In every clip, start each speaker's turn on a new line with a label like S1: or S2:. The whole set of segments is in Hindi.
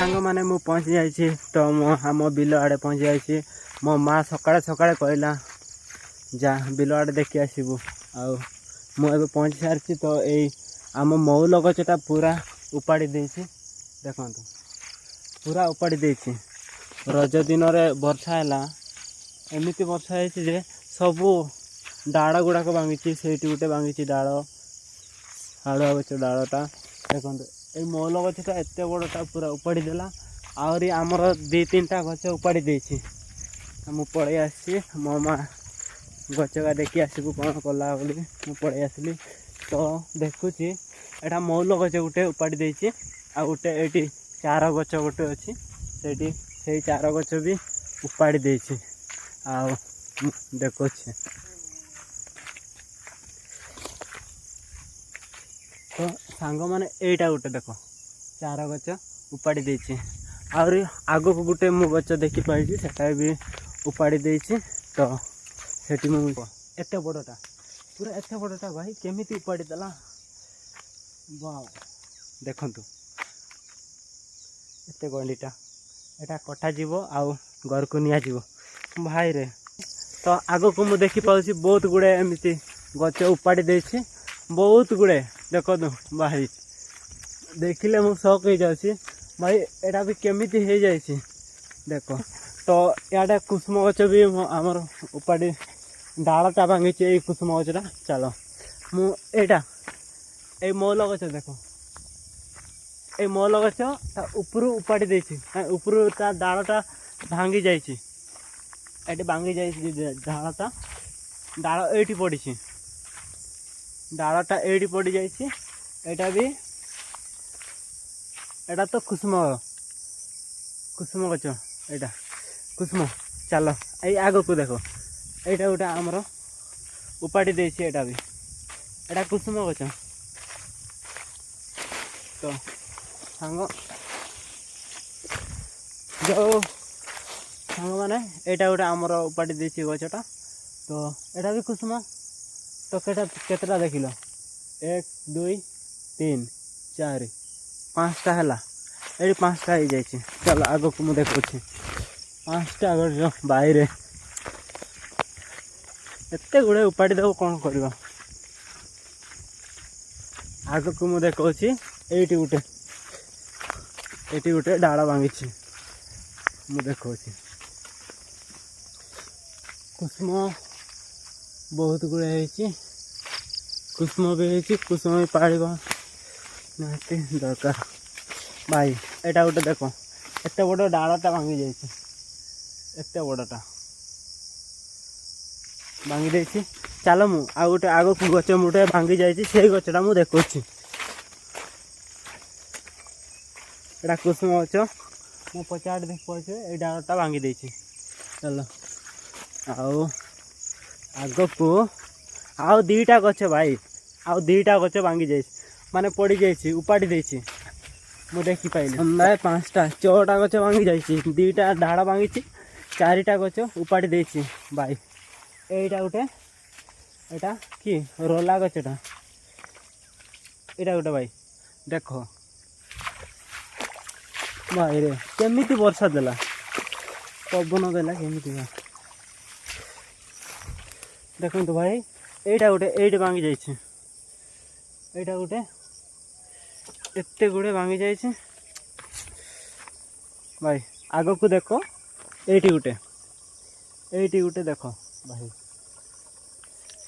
S1: सांग मैंने मु पहुँची जाइए तो आम बिल आड़े पहुँची जाइए। मो माँ सकाଳେ सकाळे कहला जा बिल आड़े देखी आसबू आउ पहुँची सारी। तो यही आम मौल गछटा पूरा उपाड़ी देछि देखु पूरा उपाड़ी देछि। रज दिन वर्षा है एमती वर्षा है सबू डाड़ गुड़ाक भांगी से गोटे भांगी डाड़ हाड़ुआ गच डालटा देखो ये मौल गछटा एत बड़टा पूरा उपाड़ी देला। आहरी आमर दी तीन टा गच उपाड़ी देछि। मु पड़े आसी मो माँ गचका देखी आसबू कौन कला बोली मु पड़े आसली। तो देखुची एटा मौल गच गोटे उपाड़ी देछि आ गोटे ये चार गच गोटे अच्छी से चार गच भी उपाड़ी देछि। आ देखुची तो सांग मैंने यहीटा गोटे देख चार गच उपाड़ी देछि। आहरी आग को गोटे मु गच देखी पाई सेटा भी उपाड़ी देछि। तो सेठी मु एत बड़टा पूरा एत बड़टा भाई केमिति उपाड़ी देला वाह देखंतु एत गंडीटा एटा कटा जीवो आउ घर को निया जीवो भाई रे। तो आग को मु देखी पाउछि बहुत गुड़े एमती गच उपाड़ी देछि बहुत गुड़े देखो भाई देखिले मु शौक हो जाऊँ भाई एटा भी केमिति हो जाइए देख। तो याडे कुसुम गच भी आमर उपाड़ी डालटा भांगी ये कुसुम गचटा चलो मु एटा ये मौल गच देख ये मौल गच ऊपर उपाड़ी देछि ऊपर ता डालटा भांगी जाइए ये भांगी जाइए डालटा डाल ये पड़ी डालटा ये पड़ जाइए एटा भी एटा तो कुसुम कुसुम गच एटा कुसुम चलो ये आग को देख यहाँ गोटे आमर उपाड़ी देछि एटा भी एटा कुसुम गच। तो सांग जो सांग माने एटा गोटे आमर उपाड़ी देछि गचटा। तो एटा भी कुसुम। तो केतटा देख लो 1 2 3 4 5टा है ये 5टा हो जाइए। चलो आग को मुझे देखुची 5टा आग बाहर एत गुड़े उपाड़ी देव कौन कर आग को मुझे देखुची ये गोटे डाल भांगी मुझे देखुची कुसुम बहुत गुड़े है कुसुम भी कुसुम भी पाड़ निहाती दरकार भाई एटा गोटे देख एत बड़ डालटा भांगी जाइए एत बड़टा भांगी देछि। चलो मु आ गोटे आग को गच मुटे भांगी जाइए से गचटा मु देखुची एटा कुसुम गच मु पचाड़ देख पाचे ये डालटा भांगी देछि। चलो आउ आग को आउ दीटा गच भाई आउ दीटा गच भांगी जाइए माने पड़ी जाइए उपाड़ी देछि मु देखी पाइली 5टा 6टा गच भांगी जाइए 2टा डाड़ भांगी 4टा गच उपाड़ी देछि भाई। एटा गोटे एटा कि रोला गचटा एटा गोटे भाई देख भाई रे केमिति वर्षा देला पवन देला केमिति देखो भाई एटा गोटे एट भांगी जाइए एटा गोटे एत गुड़े भांगी जाइए भाई आग को देख ये गोटे देख भाई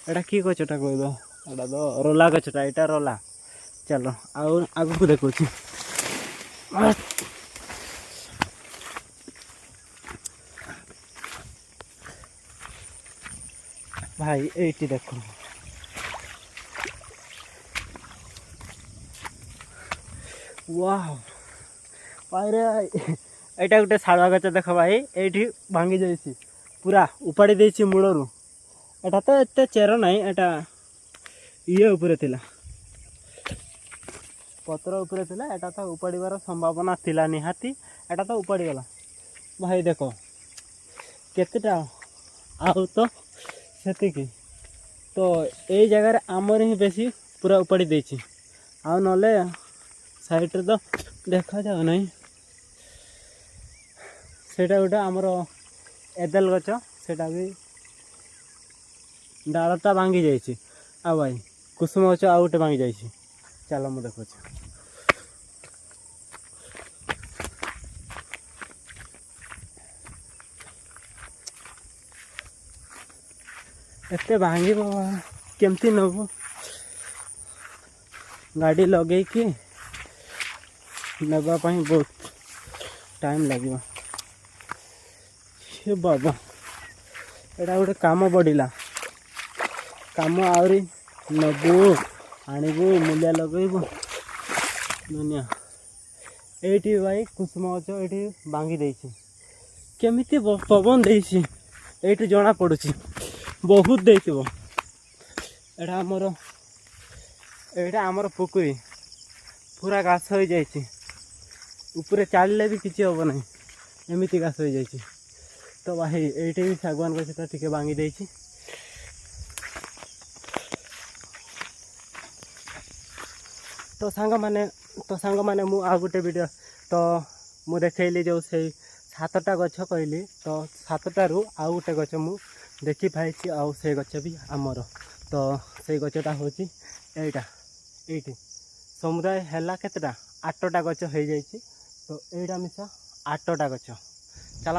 S1: एटा कि गचटा कह एटा तो रोला गचटा एटा रोला। चलो आउ आग को देखुची भाई ये देख वाह भाई रे एटा गोटे शालुआ गच देख भाई ये भांगी जाइए पूरा उपाड़ी देछि मूलरू एटा तो एत चेर नहीं एटा ये उपरे थिला पत्र उपरे थिला एटा तो उपाड़ीबार संभावना थिला निहाती एटा तो उपाड़ी गला भाई देख केतेटा आउ तो सेतिकी। तो ये जगह आमर ही बेसी पूरा उपाड़ी देछि आउ नले साइड रे तो देखा जाओ नहीं ସେଇଟା ଗୋଟେ ଆମର ଏଦେଲ ଗଛ, ସେଇଟା ବି ଡାଳଟା ଭାଙ୍ଗି ଯାଇଛି। ଆଉ ଭାଇ କୁସୁମ ଗଛ ଆଉ ଗୋଟେ ଭାଙ୍ଗି ଯାଇଛି। ଚାଲ ମୁଁ ଦେଖୁଛି। ଏତେ ଭାଙ୍ଗିବ କେମିତି ନେବୁ? ଗାଡ଼ି ଲଗେଇକି ନେବା ପାଇଁ ବହୁତ ଟାଇମ୍ ଲାଗିବ। ହେ ବାବା, ଏଇଟା ଗୋଟେ କାମ ପଡ଼ିଲା। କାମ ଆହୁରି ନେବୁ, ଆଣିବୁ, ମୂଲିଆ ଲଗେଇବୁ ଦୁନିଆ। ଏଇଠି ଭାଇ କୁସୁମ ଗଛ ଏଇଠି ଭାଙ୍ଗି ଦେଇଛି। କେମିତି ପବନ ଦେଇଛି ଏଇଠୁ ଜଣା ପଡ଼ୁଛି, ବହୁତ ଦେଇଥିବ। ଏଇଟା ଆମର ପୋଖରୀ ପୁରା ଘାସ ହୋଇଯାଇଛି। ଉପରେ ଚାଲିଲେ ବି କିଛି ହେବ ନାହିଁ, ଏମିତି ଘାସ ହୋଇଯାଇଛି। ତ ଭାଇ ଏଇଠି ବି ଶାଗୁଆନ ଗଛଟା ଟିକେ ଭାଙ୍ଗି ଦେଇଛି। ତ ସାଙ୍ଗମାନେ ମୁଁ ଆଉ ଗୋଟେ ଭିଡ଼ିଓ ମୁଁ ଦେଖେଇଲି ଯେଉଁ ସେଇ 7ଟା ଗଛ କହିଲି, ତ 7ଟାରୁ ଆଉ ଗୋଟେ ଗଛ ମୁଁ ଦେଖି ପାଇଛି। ଆଉ ସେଇ ଗଛ ବି ଆମର। ତ ସେଇ ଗଛଟା ହେଉଛି ଏଇଠି ସମୁଦାୟ ହେଲା କେତେଟା 8ଟା ଗଛ ହେଇଯାଇଛି। ତ ଏଇଟା ମିଶା 8ଟା ଗଛ। ଚାଲ